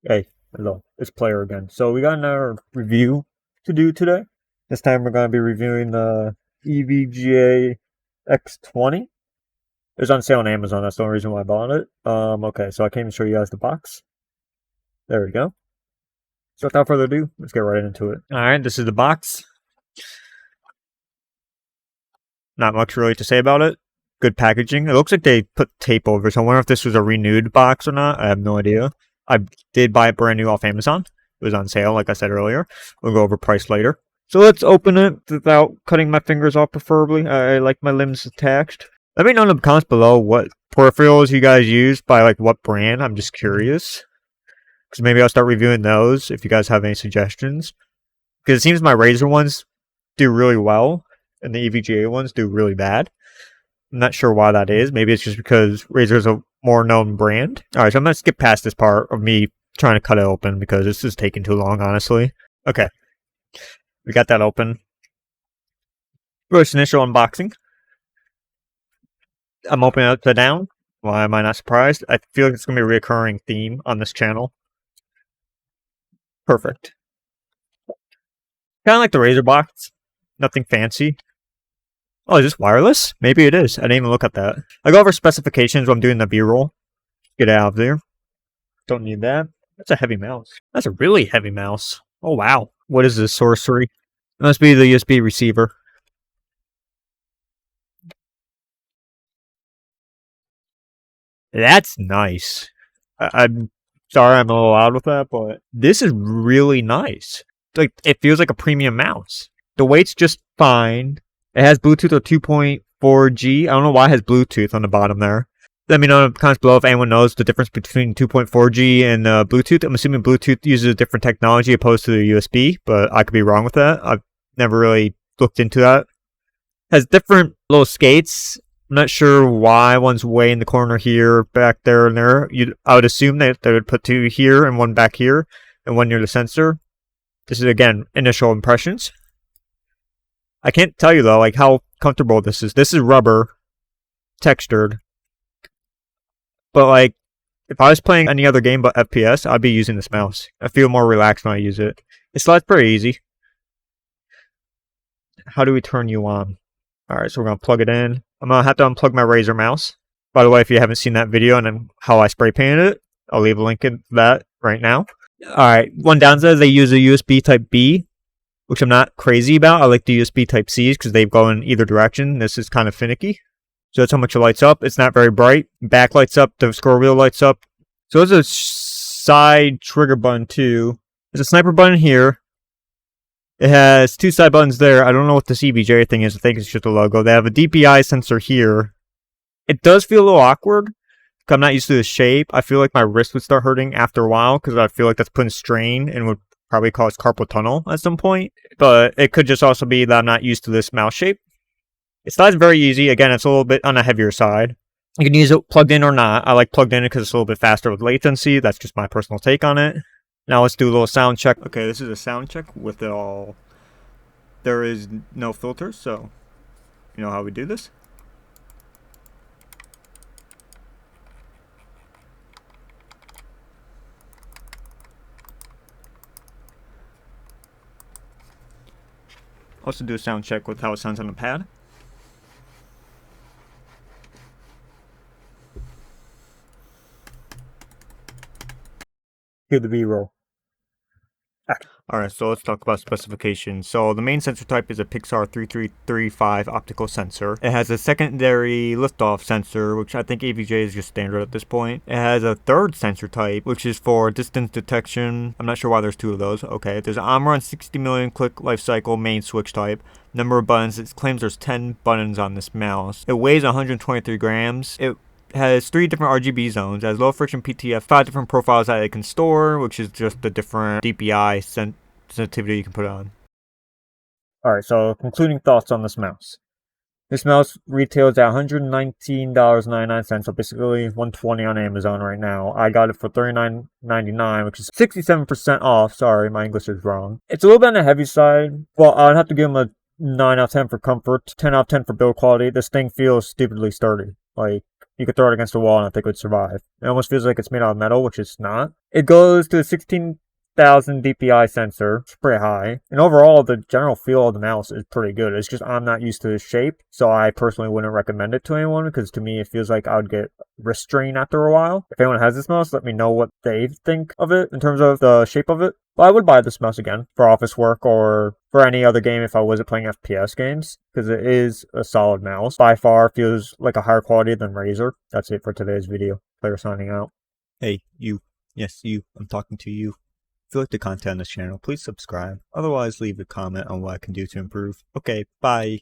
Hey, hello, it's Player again. So we got another review to do today. This time we're going to be reviewing the evga x20. It was on sale on Amazon, that's the only reason why I bought it. Okay, so I came to show you guys the box. There we go. So without further ado, let's get right into it. Alright, this is the box. Not much really to say about it. Good packaging. It looks like they put tape over, so I wonder if this was a renewed box or not. I have no idea. I did buy it brand new off Amazon. It was on sale, like I said earlier. We'll go over price later. So let's open it without cutting my fingers off, preferably. I like my limbs attached. Let me know in the comments below what peripherals you guys use by like what brand. I'm just curious. Because maybe I'll start reviewing those if you guys have any suggestions. Because it seems my Razer ones do really well, and the evga ones do really bad. I'm not sure why that is. Maybe it's just because Razer is a more known brand. Alright, so I'm going to skip past this part of me trying to cut it open because this is taking too long, honestly. Okay. We got that open. First initial unboxing. I'm opening it upside down. Why am I not surprised? I feel like it's going to be a recurring theme on this channel. Perfect. Kind of like the Razer box. Nothing fancy. Oh, is this wireless? Maybe it is. I didn't even look at that. I go over specifications when I'm doing the B-roll. Get it out of there. Don't need that. That's a heavy mouse. That's a really heavy mouse. Oh, wow. What is this sorcery? It must be the USB receiver. That's nice. I'm sorry I'm a little loud with that, but this is really nice. Like, it feels like a premium mouse. The weight's just fine. It has Bluetooth or 2.4G. I don't know why it has Bluetooth on the bottom there. Let me know in the comments below if anyone knows the difference between 2.4G and Bluetooth. I'm assuming Bluetooth uses a different technology opposed to the USB, but I could be wrong with that. I've never really looked into that. It has different little skates. I'm not sure why one's way in the corner here, back there, and there. I would assume that they would put two here and one back here, and one near the sensor. This is, again, initial impressions. I can't tell you, though, like, how comfortable this is. This is rubber, textured. But, like, if I was playing any other game but FPS, I'd be using this mouse. I feel more relaxed when I use it. It slides pretty easy. How do we turn you on? Alright, so we're going to plug it in. I'm going to have to unplug my Razer mouse. By the way, if you haven't seen that video and how I spray painted it, I'll leave a link in that right now. Alright, one downside is they use a USB Type-B, which I'm not crazy about. I like the USB Type-Cs because they go in either direction. This is kind of finicky. So that's how much it lights up. It's not very bright. Back lights up. The scroll wheel lights up. So there's a side trigger button too. There's a sniper button here. It has two side buttons there. I don't know what the CBJ thing is. I think it's just a logo. They have a DPI sensor here. It does feel a little awkward. I'm not used to the shape. I feel like my wrist would start hurting after a while because I feel like that's putting strain and would probably cause carpal tunnel at some point. But it could just also be that I'm not used to this mouse shape. It slides very easy. Again, it's a little bit on the heavier side. You can use it plugged in or not. I like plugged in because it's a little bit faster with latency. That's just my personal take on it. Now let's do a little sound check. Okay, this is a sound check with it all. There is no filters, so you know how we do this. Also do a sound check with how it sounds on the pad. Hear the B-roll. Alright, so let's talk about specifications. So the main sensor type is a Pixar 3335 optical sensor. It has a secondary liftoff sensor, which I think evga is just standard at this point. It has a third sensor type, which is for distance detection. I'm not sure why there's two of those. Okay, there's an Omron 60 million click life cycle main switch type. Number of buttons, it claims there's 10 buttons on this mouse. It weighs 123 grams. It has 3 different RGB zones. It has low friction PTF, 5 different profiles that it can store, which is just the different DPI sensitivity you can put on. Alright, so concluding thoughts on this mouse. This mouse retails at $119.99, so basically $120 on Amazon right now. I got it for $39.99, which is 67% off. Sorry, my English is wrong. It's a little bit on the heavy side. Well, I'd have to give them a 9 out of 10 for comfort, 10 out of 10 for build quality. This thing feels stupidly sturdy. Like, you could throw it against a wall and I think it would survive. It almost feels like it's made out of metal, which it's not. It goes to a 16,000 DPI sensor. It's pretty high. And overall, the general feel of the mouse is pretty good. It's just I'm not used to the shape, so I personally wouldn't recommend it to anyone because to me it feels like I would get wrist strain after a while. If anyone has this mouse, let me know what they think of it in terms of the shape of it. But I would buy this mouse again for office work or for any other game if I wasn't playing FPS games, because it is a solid mouse. By far feels like a higher quality than Razer. That's it for today's video. Player signing out. Hey, you. Yes, you. I'm talking to you. If you like the content on this channel, please subscribe. Otherwise, leave a comment on what I can do to improve. Okay, bye.